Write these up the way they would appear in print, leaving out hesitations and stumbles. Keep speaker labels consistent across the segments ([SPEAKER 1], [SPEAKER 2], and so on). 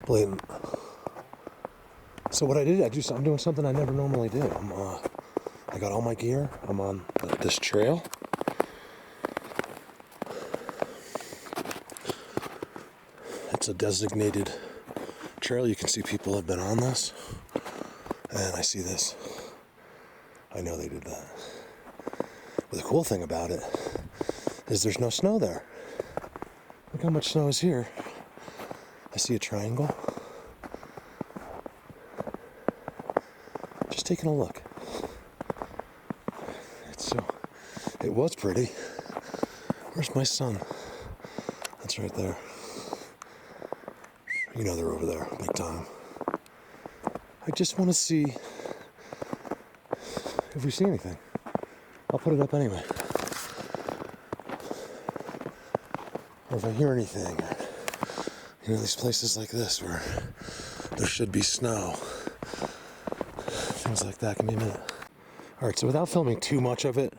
[SPEAKER 1] blatant. So what I'm doing something I never normally do. I got all my gear. I'm on this trail. It's a designated trail. You can see people have been on this. And I see this. I know they did that. But the cool thing about it is there's no snow there. Look how much snow is here. I see a triangle. Just taking a look. It was pretty. Where's my son? That's right there. You know they're over there, big time. I just want to see if we see anything. I'll put it up anyway. Or if I hear anything. You know, these places like this where there should be snow. Things like that. Give me a minute. Alright, so without filming too much of it,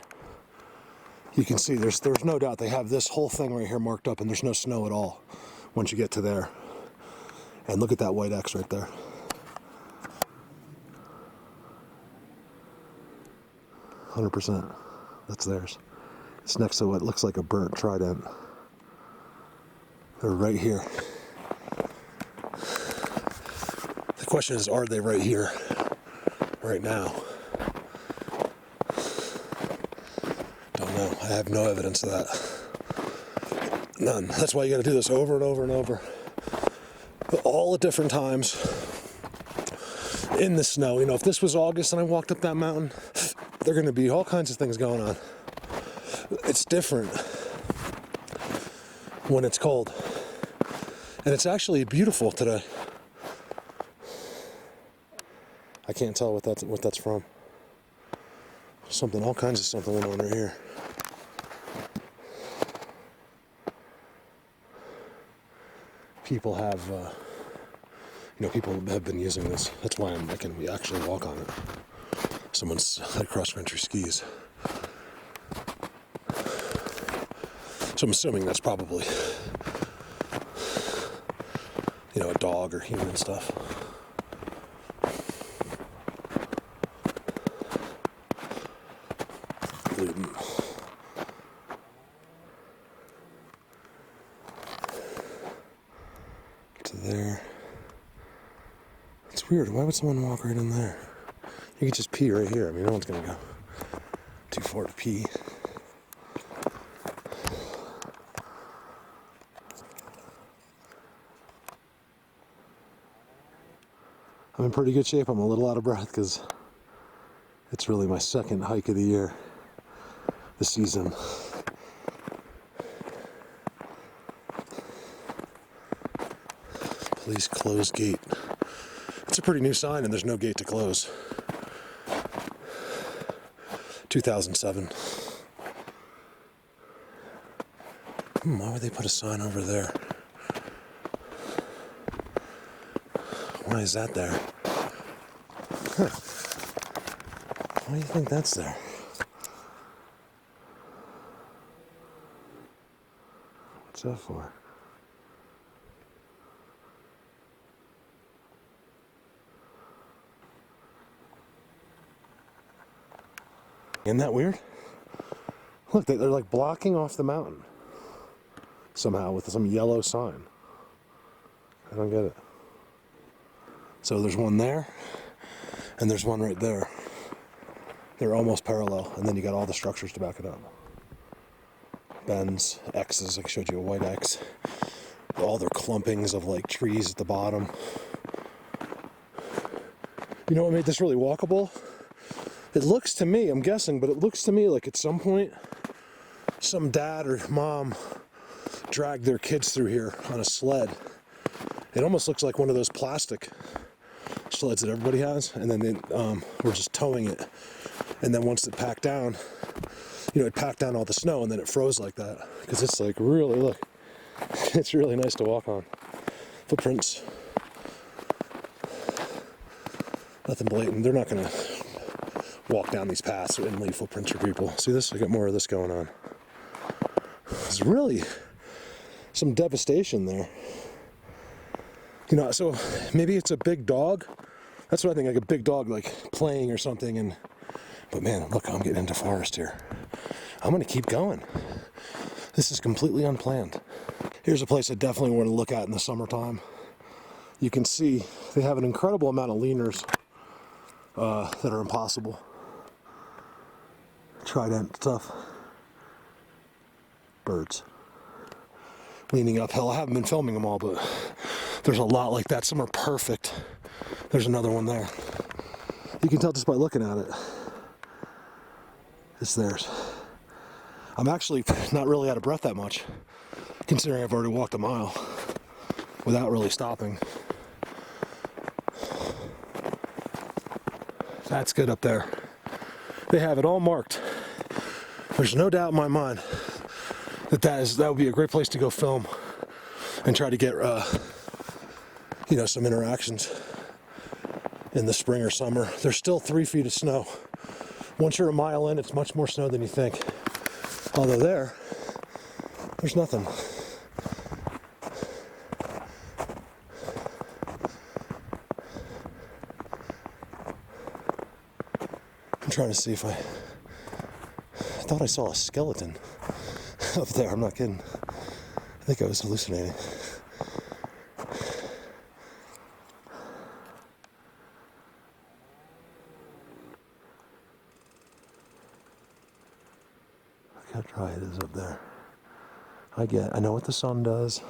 [SPEAKER 1] you can see there's no doubt they have this whole thing right here marked up and there's no snow at all once you get to there. And look at that white X right there. 100%. That's theirs. It's next to what looks like a burnt trident. They're right here. The question is, are they right here, right now? Don't know. I have no evidence of that. None. That's why you got to do this over and over and over. All at different times. In the snow. You know, if this was August and I walked up that mountain, there are going to be all kinds of things going on. It's different when it's cold. And it's actually beautiful today. I can't tell what that's from. All kinds of something went on right here. People have, people have been using this. That's why I can actually walk on it. Someone's had cross-country skis. So I'm assuming that's probably, a dog or human stuff. To there. It's weird. Why would someone walk right in there? You could just pee right here. I mean, no one's gonna go too far to pee. I'm in pretty good shape. I'm a little out of breath because it's really my second hike of the year, this season. Please close gate. It's a pretty new sign and there's no gate to close. 2007. Why would they put a sign over there? Why is that there? Huh. Why do you think that's there? What's that for? Isn't that weird? Look, they're like blocking off the mountain somehow with some yellow sign. I don't get it. So there's one there, and there's one right there. They're almost parallel, and then you got all the structures to back it up. Bends, X's, I showed you a white X. All their clumpings of like trees at the bottom. You know what made this really walkable? It looks to me, I'm guessing, but it looks to me like at some point, some dad or mom dragged their kids through here on a sled. It almost looks like one of those plastic sleds that everybody has, and then they were just towing it. And then once it packed down, it packed down all the snow, and then it froze like that. Because it's like really, look, it's really nice to walk on. Footprints. Nothing blatant. They're not going to walk down these paths and leave footprints for people. See this? I got more of this going on. There's really some devastation there. You know, so maybe it's a big dog. That's what I think, like a big dog, like playing or something. But man, look, I'm getting into forest here. I'm gonna keep going. This is completely unplanned. Here's a place I definitely want to look at in the summertime. You can see they have an incredible amount of leaners that are impossible. Trident stuff. Birds. Leaning uphill. I haven't been filming them all, but there's a lot like that. Some are perfect. There's another one there. You can tell just by looking at it. It's theirs. I'm actually not really out of breath that much, considering I've already walked a mile without really stopping. That's good up there. They have it all marked. There's no doubt in my mind that would be a great place to go film and try to get you know, some interactions in the spring or summer. There's still 3 feet of snow. Once you're a mile in, it's much more snow than you think. Although there's nothing. I'm trying to see if I thought I saw a skeleton up there. I'm not kidding. I think I was hallucinating. Look how dry it is up there. I know what the sun does.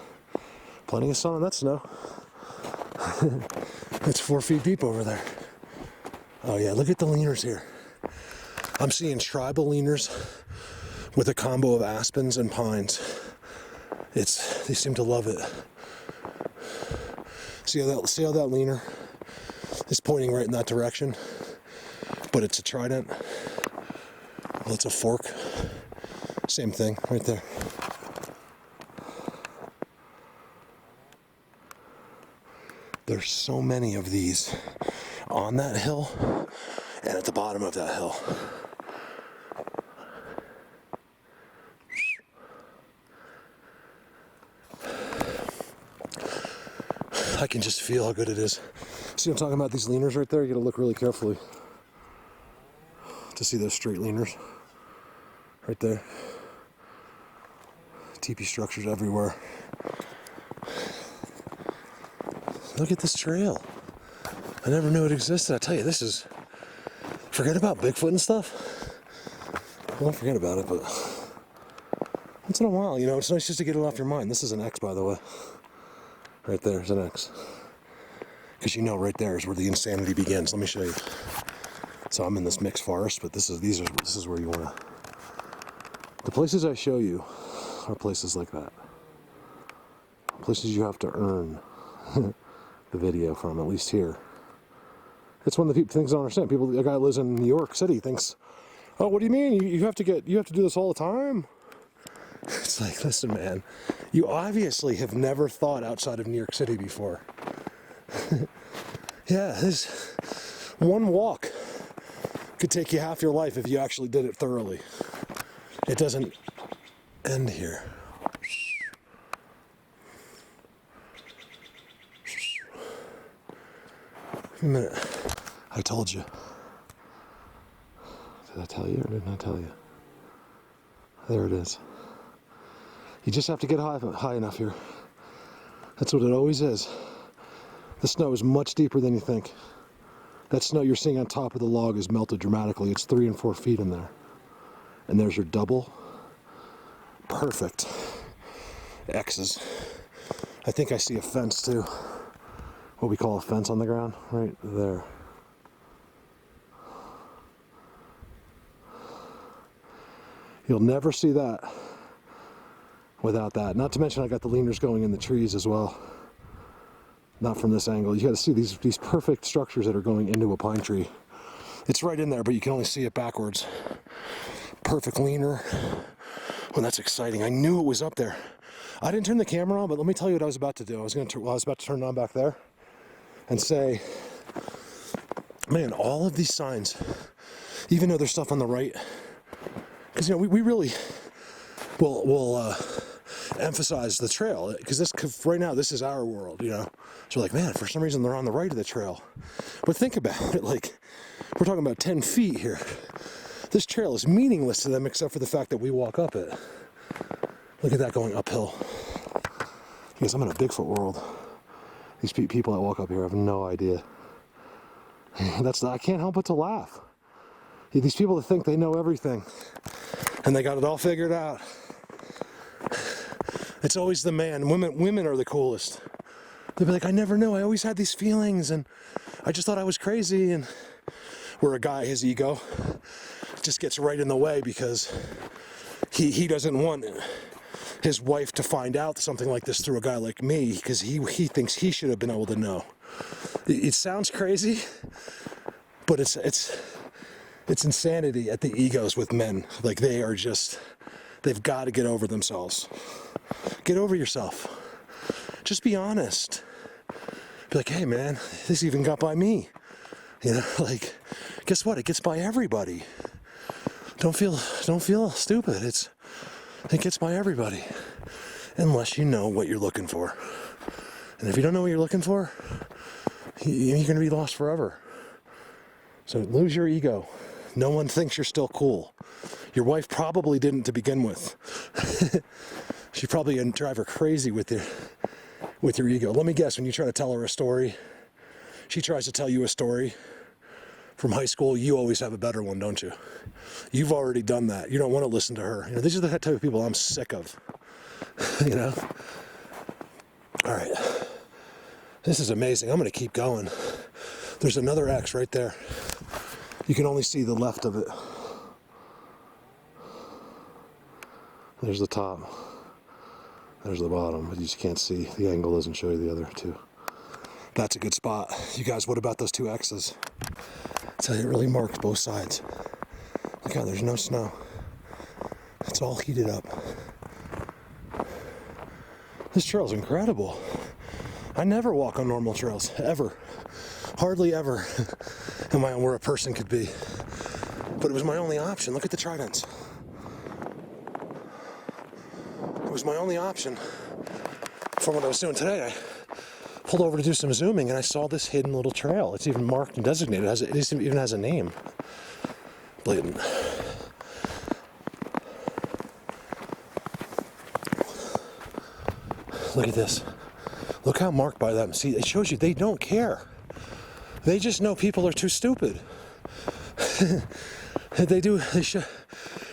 [SPEAKER 1] Plenty of sun on that snow. It's 4 feet deep over there. Oh yeah, look at the leaners here. I'm seeing tribal leaners with a combo of aspens and pines. They seem to love it. See how that leaner is pointing right in that direction? But it's a trident. Well, it's a fork. Same thing right there. There's so many of these on that hill and at the bottom of that hill. I can just feel how good it is. See what I'm talking about? These leaners right there, you gotta look really carefully to see those straight leaners right there. Teepee structures everywhere. Look at this trail. I never knew it existed. I tell you, this is... Forget about Bigfoot and stuff. I don't forget about it, but... Once in a while, you know, it's nice just to get it off your mind. This is an X, by the way. Right there is an X. Because you know right there is where the insanity begins. Let me show you. So I'm in this mixed forest, but this is where you want to... The places I show you are places like that. Places you have to earn the video from, at least here. It's one of the things I don't understand. A guy who lives in New York City thinks, oh, what do you mean? You have to do this all the time? It's like, listen, man, you obviously have never thought outside of New York City before. Yeah, this one walk could take you half your life if you actually did it thoroughly. It doesn't end here. A minute. I told you. Did I tell you or didn't I tell you? There it is. You just have to get high enough here. That's what it always is. The snow is much deeper than you think. That snow you're seeing on top of the log is melted dramatically. It's 3 and 4 feet in there. And there's your double. Perfect X's. I think I see a fence too. What we call a fence on the ground, right there. You'll never see that without that. Not to mention I got the leaners going in the trees as well. Not from this angle. You got to see these perfect structures that are going into a pine tree. It's right in there, but you can only see it backwards. Perfect leaner. Well, that's exciting. I knew it was up there. I didn't turn the camera on, but let me tell you what I was about to do. I was about to turn it on back there and say, man, all of these signs, even though there's stuff on the right, because, you know, we really will emphasize the trail, because right now this is our world, you know. So like, man, for some reason they're on the right of the trail. But think about it, like, we're talking about 10 feet here. This trail is meaningless to them except for the fact that we walk up it. Look at that going uphill. Because I'm in a Bigfoot world. These people that walk up here have no idea. I can't help but to laugh. These people that think they know everything and they got it all figured out. It's always the man. Women are the coolest. They'll be like, I never knew. I always had these feelings and I just thought I was crazy. And where a guy, his ego just gets right in the way because he doesn't want his wife to find out something like this through a guy like me, because he thinks he should have been able to know. It sounds crazy, but it's insanity at the egos with men. Like, they've got to get over themselves. Get over yourself. Just be honest. Be like, hey man, this even got by me. You know, like, guess what? It gets by everybody. Don't feel stupid. It gets by everybody, unless you know what you're looking for. And if you don't know what you're looking for, you're going to be lost forever. So lose your ego. No one thinks you're still cool. Your wife probably didn't to begin with. She probably didn't drive her crazy with your ego. Let me guess, when you try to tell her a story, she tries to tell you a story from high school, you always have a better one, don't you? You've already done that. You don't want to listen to her. You know, these are the type of people I'm sick of. You know? All right. This is amazing. I'm going to keep going. There's another X right there. You can only see the left of it. There's the top. There's the bottom, but you just can't see. The angle doesn't show you the other two. That's a good spot. You guys, what about those two X's? So it really marks both sides. Look how there's no snow. It's all heated up. This trail's incredible. I never walk on normal trails, ever. Hardly ever am I where a person could be. But it was my only option. Look at the tridents. It was my only option for what I was doing today. I pulled over to do some zooming and I saw this hidden little trail. It's even marked and designated. It even has a name. Blatant. Look at this. Look how marked by them. See, it shows you they don't care. They just know people are too stupid. They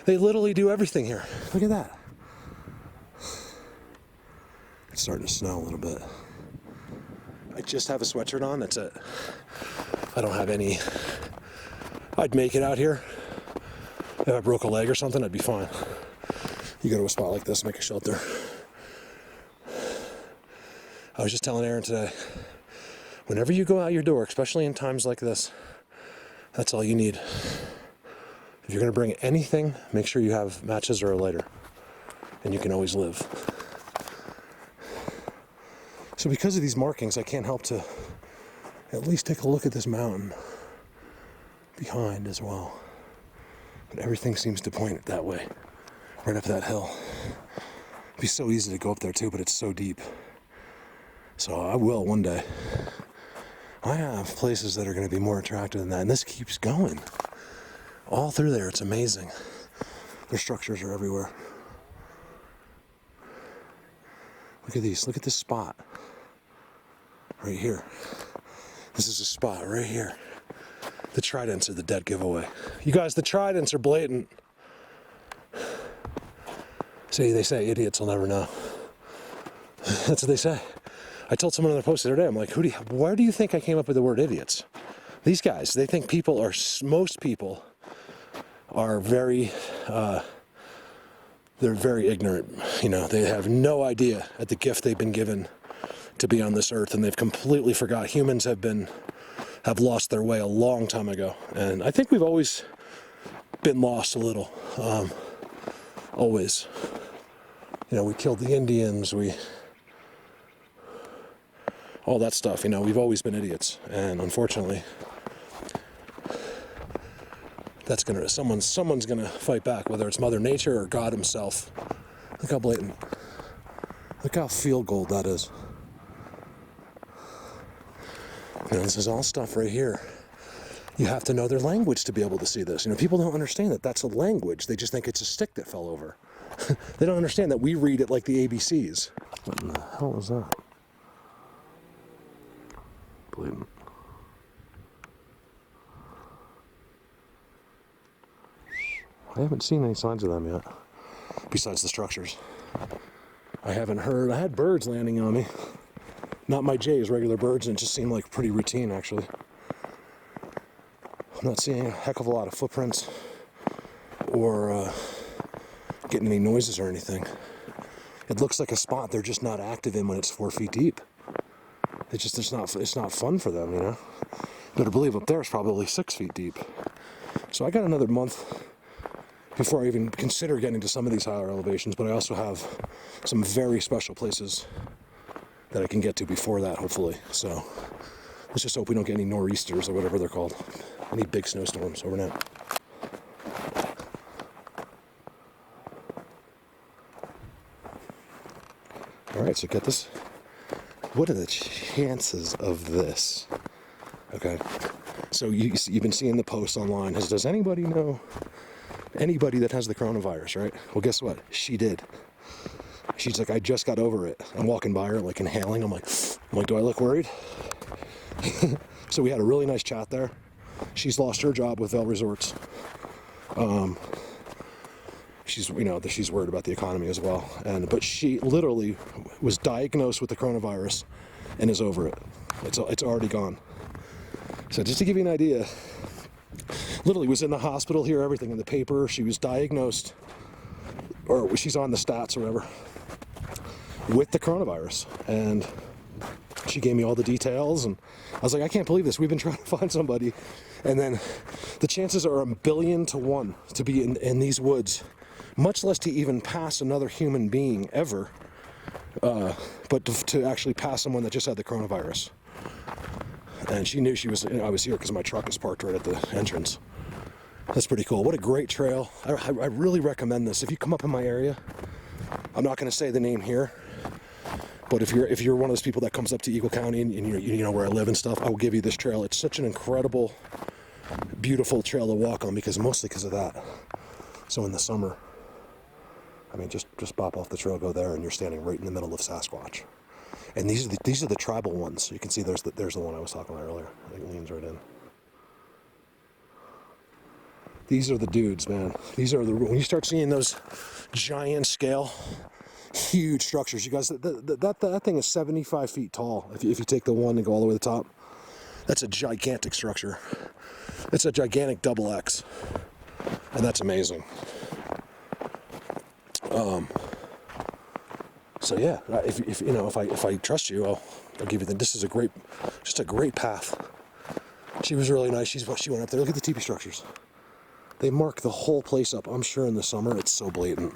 [SPEAKER 1] literally do everything here. Look at that. It's starting to snow a little bit. I just have a sweatshirt on, that's it. I don't have any. I'd make it out here. If I broke a leg or something, I'd be fine. You go to a spot like this, make a shelter. I was just telling Aaron today, whenever you go out your door, especially in times like this, that's all you need. If you're going to bring anything, make sure you have matches or a lighter, and you can always live. So because of these markings, I can't help to at least take a look at this mountain behind as well. But everything seems to point that way, right up that hill. It'd be so easy to go up there too, but it's so deep. So I will one day. I have places that are going to be more attractive than that, and this keeps going. All through there, it's amazing. Their structures are everywhere. Look at these, look at this spot. Right here. This is a spot right here. The tridents are the dead giveaway. You guys, the tridents are blatant. See, they say idiots will never know. That's what they say. I told someone on their post the other day, I'm like, why do you think I came up with the word idiots? These guys, they think most people are very, they're very ignorant. You know, they have no idea at the gift they've been given to be on this earth, and they've completely forgot. Humans have lost their way a long time ago, and I think we've always been lost a little. Always. You know, we killed the Indians, all that stuff, you know, we've always been idiots, and unfortunately, someone's gonna fight back, whether it's Mother Nature or God himself. Look how blatant. Look how field gold that is. And this is all stuff right here. You have to know their language to be able to see this. You know, people don't understand that that's a language. They just think it's a stick that fell over. They don't understand that we read it like the ABCs. What in the hell is that? Blatant. I haven't seen any signs of them yet, besides the structures. I haven't heard. I had birds landing on me. Not my jays, regular birds, and it just seemed like pretty routine, actually. I'm not seeing a heck of a lot of footprints or getting any noises or anything. It looks like a spot they're just not active in when it's 4 feet deep. It's not fun for them, you know. Better believe up there it's probably 6 feet deep. So I got another month before I even consider getting to some of these higher elevations, but I also have some very special places that I can get to before that, hopefully. So let's just hope we don't get any nor'easters or whatever they're called. Any big snowstorms overnight. All right, so get this. What are the chances of this? Okay, so you've been seeing the posts online. Does anybody know anybody that has the coronavirus, right? Well, guess what? She did. She's like, I just got over it. I'm walking by her, like inhaling. I'm like, do I look worried? So we had a really nice chat there. She's lost her job with Vail Resorts. She's worried about the economy as well. But she literally was diagnosed with the coronavirus and is over it. It's already gone. So just to give you an idea, literally was in the hospital here, everything in the paper. She was diagnosed, or she's on the stats or whatever, with the coronavirus. And she gave me all the details, and I was like, I can't believe this. We've been trying to find somebody. And then the chances are 1,000,000,000 to 1 to be in these woods, much less to even pass another human being ever, but to actually pass someone that just had the coronavirus. And she knew I was here because my truck is parked right at the entrance. That's pretty cool. What a great trail. I really recommend this. If you come up in my area, I'm not going to say the name here, but if you're one of those people that comes up to Eagle County and you know where I live and stuff, I will give you this trail. It's such an incredible, beautiful trail to walk on mostly because of that. So in the summer, I mean, just pop off the trail, go there, and you're standing right in the middle of Sasquatch. And these are the tribal ones. So you can see there's the one I was talking about earlier. It leans right in. These are the dudes, man. When you start seeing those giant scale, huge structures, you guys, that thing is 75 feet tall. If you take the one and go all the way to the top, that's a gigantic structure. It's a gigantic double X, and that's amazing. So yeah, if I trust you, I'll give you this is just a great path. She was really nice. She went up there. Look at the teepee structures. They mark the whole place up. I'm sure in the summer it's so blatant.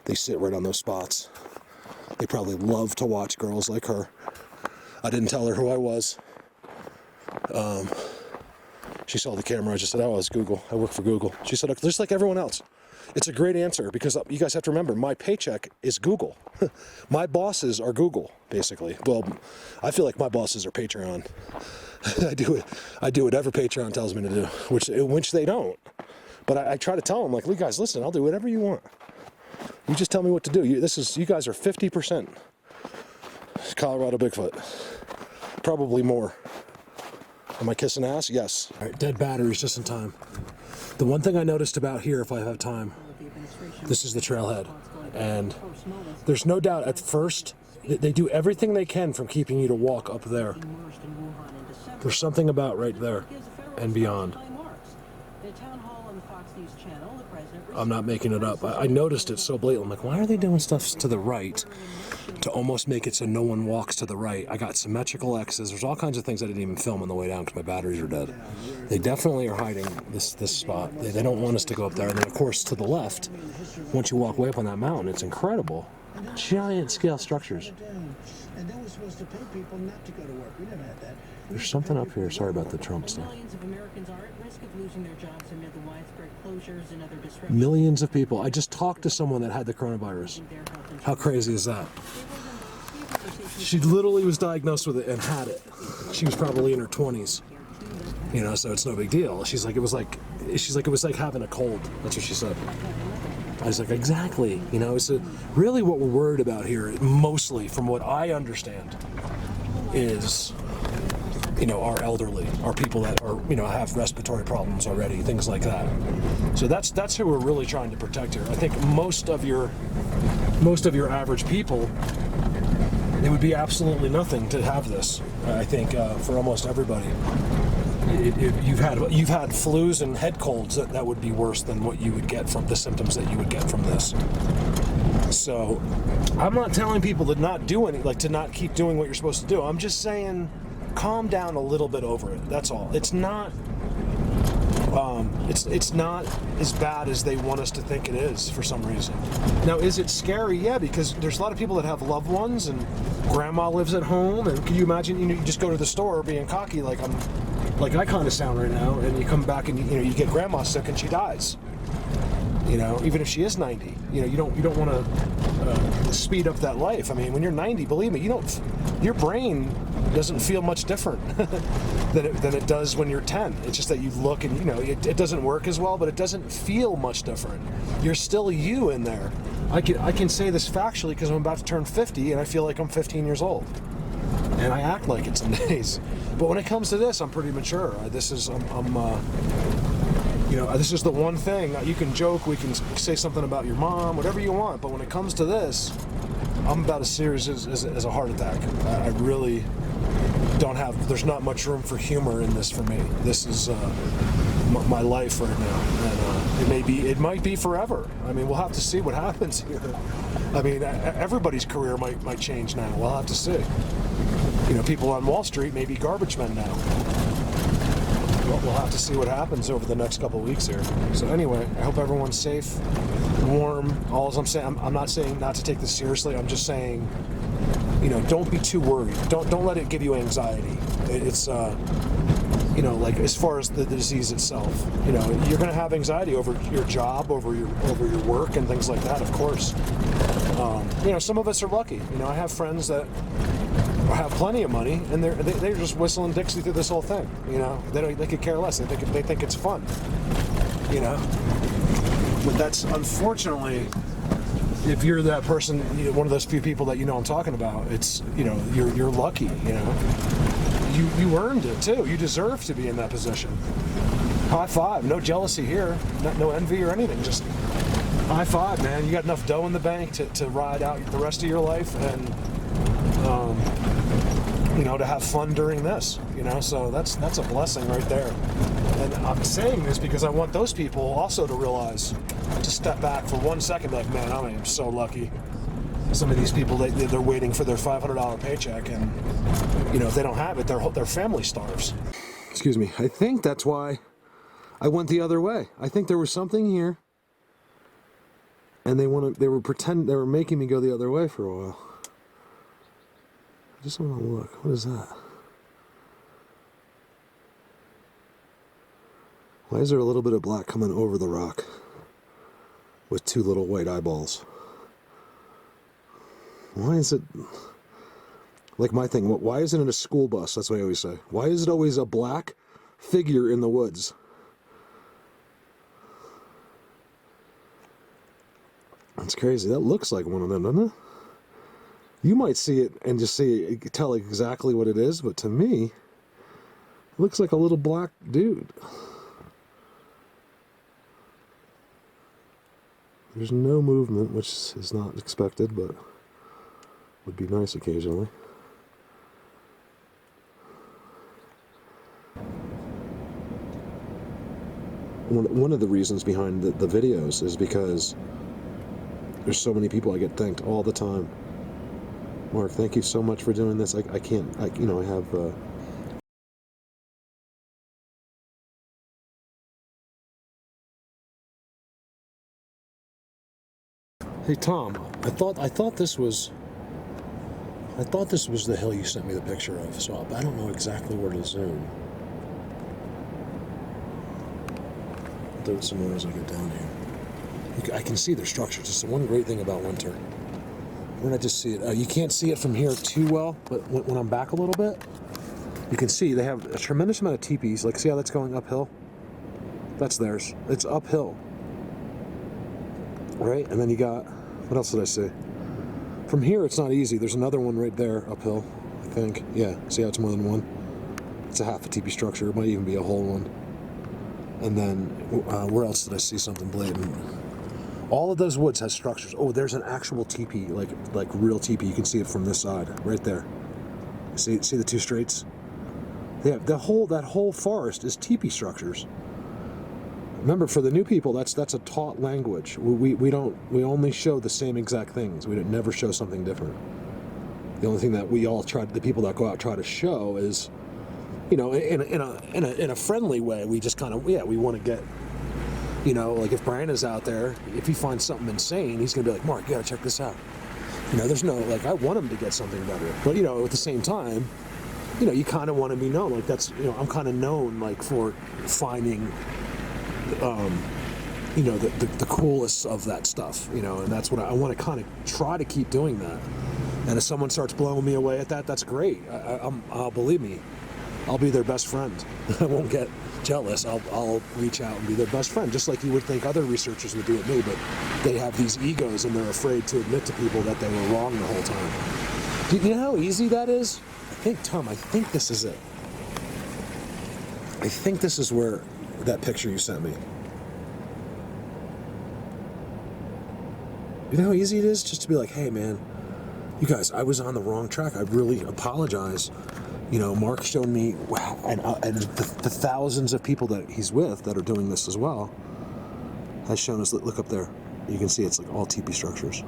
[SPEAKER 1] They sit right on those spots. They probably love to watch girls like her. I didn't tell her who I was. She saw the camera. I just said, oh, it's Google. I work for Google. She said, just like everyone else. It's a great answer because you guys have to remember, my paycheck is Google. My bosses are Google, basically. Well, I feel like my bosses are Patreon. I do whatever Patreon tells me to do, which they don't. But I try to tell them, like, guys, listen, I'll do whatever you want. You just tell me what to do. You guys are 50% Colorado Bigfoot. Probably more. Am I kissing ass? Yes. All right, dead batteries just in time. The one thing I noticed about here, if I have time, this is the trailhead. And there's no doubt at first, they do everything they can from keeping you to walk up there. There's something about right there and beyond. I'm not making it up. I noticed it so blatantly. I'm like, why are they doing stuff to the right to almost make it so no one walks to the right? I got symmetrical X's. There's all kinds of things I didn't even film on the way down because my batteries are dead. They definitely are hiding this spot. They don't want us to go up there. And then, of course, to the left, once you walk way up on that mountain, it's incredible. Giant scale structures.
[SPEAKER 2] And then we're supposed to pay people not to go to work. We never had that.
[SPEAKER 1] There's something up here. Sorry about the Trump stuff.
[SPEAKER 3] Millions of Americans are at risk of losing their jobs amid the widespread closures and other disruptions.
[SPEAKER 1] Millions of people. I just talked to someone that had the coronavirus. How crazy is that? She literally was diagnosed with it and had it. She was probably in her 20s. You know, so it's no big deal. She's like, it was like having a cold. That's what she said. I was like, exactly. You know, so really what we're worried about here, mostly from what I understand, is, you know, our elderly, our people that are, you know, have respiratory problems already, things like that. So that's who we're really trying to protect here. I think most of your average people, it would be absolutely nothing to have this. I think for almost everybody. You've had flus and head colds that would be worse than what you would get from the symptoms that you would get from this. So I'm not telling people to not do any, like to not keep doing what you're supposed to do. I'm just saying calm down a little bit over it. That's all. It's not it's not as bad as they want us to think it is for some reason. Now, is it scary? Yeah, because there's a lot of people that have loved ones and grandma lives at home, and can you imagine, you know, you just go to the store being cocky like I kind of sound right now, and you come back and you get grandma sick and she dies. You know, even if she is 90, you know, you don't want to speed up that life. I mean, when you're 90, believe me, your brain doesn't feel much different than it does when you're 10. It's just that you look and, you know, it doesn't work as well, but it doesn't feel much different. You're still you in there. I can say this factually because I'm about to turn 50 and I feel like I'm 15 years old. And I act like it some days. But when it comes to this, I'm pretty mature. This is the one thing. You can joke, we can say something about your mom, whatever you want, but when it comes to this, I'm about as serious as a heart attack. I really don't have, there's not much room for humor in this for me. This is my life right now, and it might be forever. I mean, we'll have to see what happens here. I mean, everybody's career might change now. We'll have to see. You know, people on Wall Street may be garbage men now. We'll have to see what happens over the next couple of weeks here. So anyway, I hope everyone's safe, warm. All I'm saying, I'm not saying not to take this seriously. I'm just saying, you know, don't be too worried. Don't let it give you anxiety. It's you know, like as far as the disease itself, you know, you're going to have anxiety over your job, over your work, and things like that. Of course, you know, some of us are lucky. You know, I have friends that have plenty of money, and they're just whistling Dixie through this whole thing. You know, they could care less. They think it's fun. You know, but that's unfortunately, if you're that person, you know, one of those few people that you know I'm talking about. It's, you know, you're lucky. You know, you earned it too. You deserve to be in that position. High five. No jealousy here. No envy or anything. Just high five, man. You got enough dough in the bank to ride out the rest of your life, and you know, to have fun during this, you know, so that's a blessing right there. And I'm saying this because I want those people also to realize, to step back for 1 second, like, man, I am so lucky. Some of these people, they're waiting for their $500 paycheck, and, you know, if they don't have it, their family starves. Excuse me. I think that's why I went the other way. I think there was something here, and they were making me go the other way for a while. I just want to look. What is that? Why is there a little bit of black coming over the rock with two little white eyeballs? Why is it like my thing? Why isn't it a school bus? That's what I always say. Why is it always a black figure in the woods? That's crazy. That looks like one of them, doesn't it? You might see it and just tell exactly what it is, but to me, it looks like a little black dude. There's no movement, which is not expected, but would be nice occasionally. One of the reasons behind the videos is because there's so many people I get thanked all the time. Mark, thank you so much for doing this. I have... Hey Tom, I thought this was the hill you sent me the picture of, so I don't know exactly where to zoom. I'll do it some more as I get down here. I can see their structures. It's the one great thing about winter. Where did I just see it? You can't see it from here too well, but when I'm back a little bit, you can see they have a tremendous amount of teepees. Like, see how that's going uphill? That's theirs. It's uphill. Right? And then you got, what else did I see? From here, it's not easy. There's another one right there uphill, I think. Yeah, see how it's more than one? It's a half a teepee structure. It might even be a whole one. And then, where else did I see something blatant? All of those woods has structures. Oh, there's an actual teepee, like real teepee. You can see it from this side, right there. See the two straights? Yeah, that whole forest is teepee structures. Remember, for the new people, that's a taught language. We only show the same exact things. We never show something different. The only thing that the people that go out try to show is, you know, in a friendly way. We just kind of, we want to get, you know, like if Brian is out there, if he finds something insane, he's gonna be like, Mark, you gotta check this out. You know, there's no, like, I want him to get something better, but you know, at the same time, you know, you kind of want to be known. Like, that's, you know, I'm kind of known like for finding, you know, the coolest of that stuff, you know, and that's what I want to kind of try to keep doing that. And if someone starts blowing me away at that, that's great. I'll believe me, I'll be their best friend. I won't get jealous. I'll reach out and be their best friend, just like you would think other researchers would do at me, but they have these egos and they're afraid to admit to people that they were wrong the whole time. Do you know how easy that is? I think this is it. I think this is where that picture you sent me. You know how easy it is just to be like, hey man, you guys, I was on the wrong track. I really apologize. You know, Mark showed me, and the thousands of people that he's with that are doing this as well, has shown us, look up there. You can see it's like all teepee structures.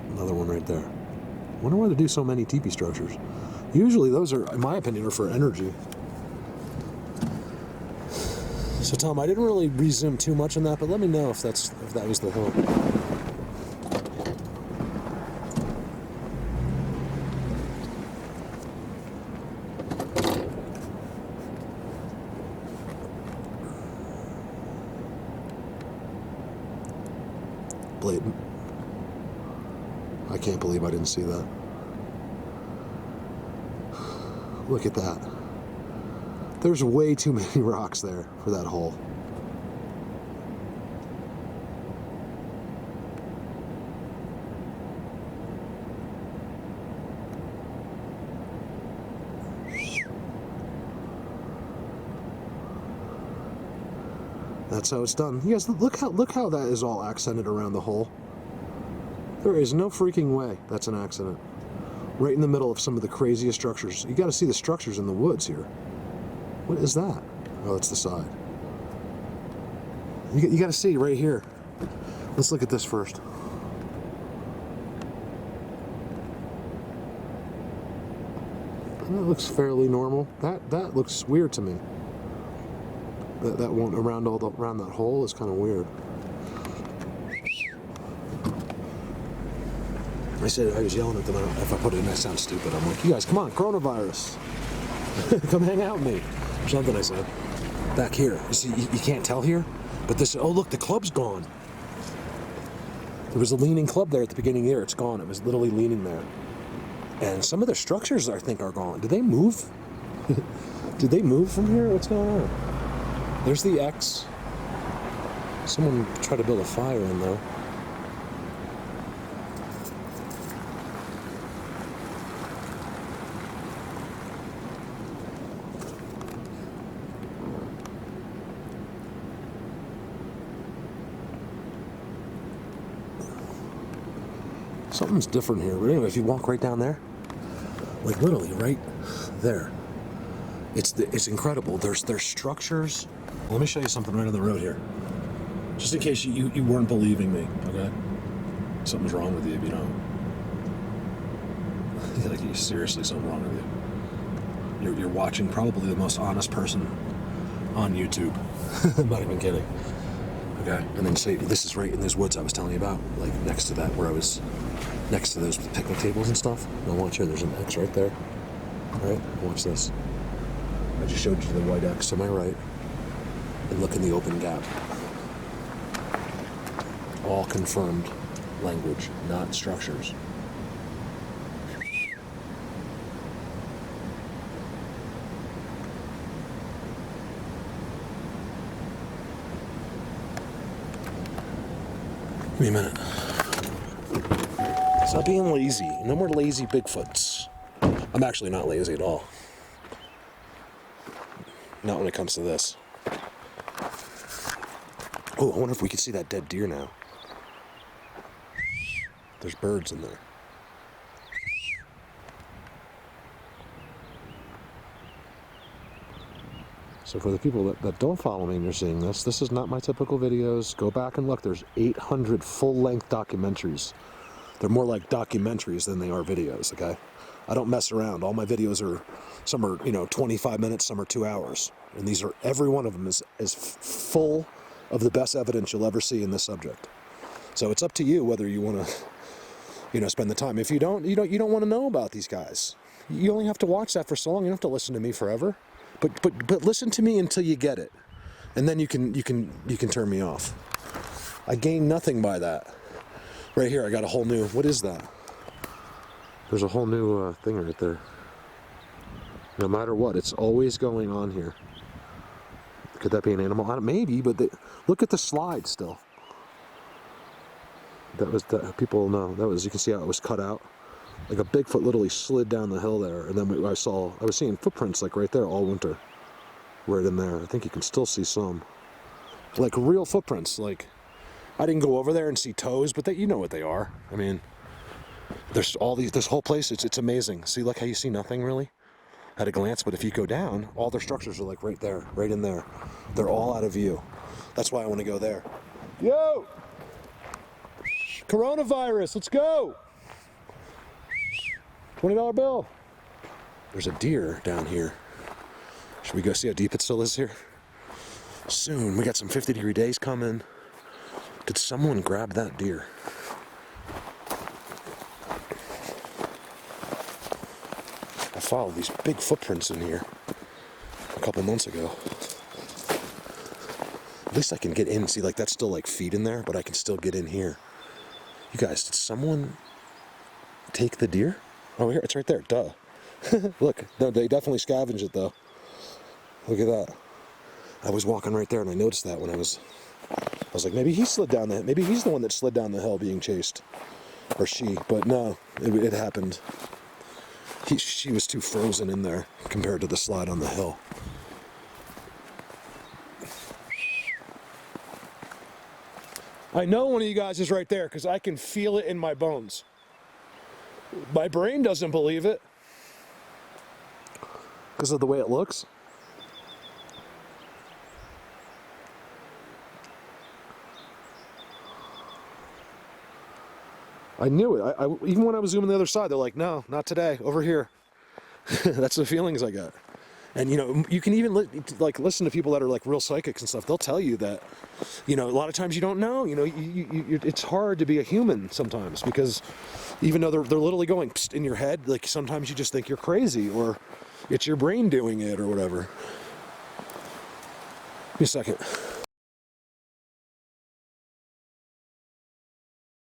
[SPEAKER 1] Another one right there. I wonder why they do so many teepee structures. Usually those are, in my opinion, are for energy. So Tom, I didn't really resume too much on that, but let me know if that was the hill. Blatant. I can't believe I didn't see that. Look at that. There's way too many rocks there for that hole. That's how it's done. You guys, look how that is all accented around the hole. There is no freaking way that's an accident. Right in the middle of some of the craziest structures. You got to see the structures in the woods here. What is that? Oh, it's the side. You got to see right here. Let's look at this first. That looks fairly normal. That looks weird to me. That one around that hole is kind of weird. I was yelling at them. If I put it in, that sounds stupid. I'm like, you guys, come on, coronavirus. Come hang out with me. Or something I said. Back here. You see, you can't tell here, but this, oh look, the club's gone. There was a leaning club there at the beginning of the year. It's gone. It was literally leaning there. And some of the structures, I think, are gone. Did they move? Did they move from here? What's going on? There's the X. Someone tried to build a fire in there. Something's different here, but anyway, if you walk right down there, like literally right there, it's incredible. There's structures. Let me show you something right on the road here, just in case you weren't believing me. Okay, something's wrong with you if you don't. Like, seriously, something wrong with you. You're watching probably the most honest person on YouTube. I'm not even kidding. Okay, and then say this is right in those woods I was telling you about, like next to that where I was. Next to those picnic tables and stuff. Now watch here, there's an X right there. Alright, watch this. I just showed you the white X to my right. And look in the open gap. All confirmed language, not structures. Give me a minute. Stop being lazy. No more lazy Bigfoots. I'm actually not lazy at all. Not when it comes to this. Oh, I wonder if we can see that dead deer now. There's birds in there. So for the people that don't follow me and you're seeing this, this is not my typical videos. Go back and look. There's 800 full-length documentaries. They're more like documentaries than they are videos, okay? I don't mess around. All my videos are, some are, 25 minutes, some are 2 hours. And these are, every one of them is full of the best evidence you'll ever see in this subject. So it's up to you whether you want to, spend the time. If you don't want to know about these guys. You only have to watch that for so long. You don't have to listen to me forever. But listen to me until you get it, and then you can turn me off. I gain nothing by that. Right here, I got a whole new. What is that? There's a whole new thing right there. No matter what, it's always going on here. Could that be an animal? Maybe, but look at the slide still. That was people know that was. You can see how it was cut out. Like a Bigfoot literally slid down the hill there, and then I was seeing footprints like right there all winter, right in there. I think you can still see some, like real footprints. Like I didn't go over there and see toes, but you know what they are. I mean, there's all these. This whole place, it's amazing. See, like how you see nothing really at a glance, but if you go down, all their structures are like right there, right in there. They're all out of view. That's why I want to go there. Yo, coronavirus, let's go. $20 bill. There's a deer down here. Should we go see how deep it still is here? Soon. We got some 50-degree days coming. Did someone grab that deer? I followed these big footprints in here a couple months ago. At least I can get in. See, like that's still like feet in there, but I can still get in here. You guys, did someone take the deer? Oh, here, it's right there. Duh. Look, no, they definitely scavenged it, though. Look at that. I was walking right there, and I noticed that when I was like, maybe he slid down the. Maybe he's the one that slid down the hill being chased, or she. But no, it happened. She was too frozen in there compared to the slide on the hill. I know one of you guys is right there because I can feel it in my bones. My brain doesn't believe it because of the way it looks. I knew it. I even when I was zooming the other side, they're like, no, not today, over here. That's the feelings I got. And you can even listen to people that are like real psychics and stuff. They'll tell you that, a lot of times you don't know. It's hard to be a human sometimes because even though they're literally going psst in your head, like sometimes you just think you're crazy or it's your brain doing it or whatever. Give me a second.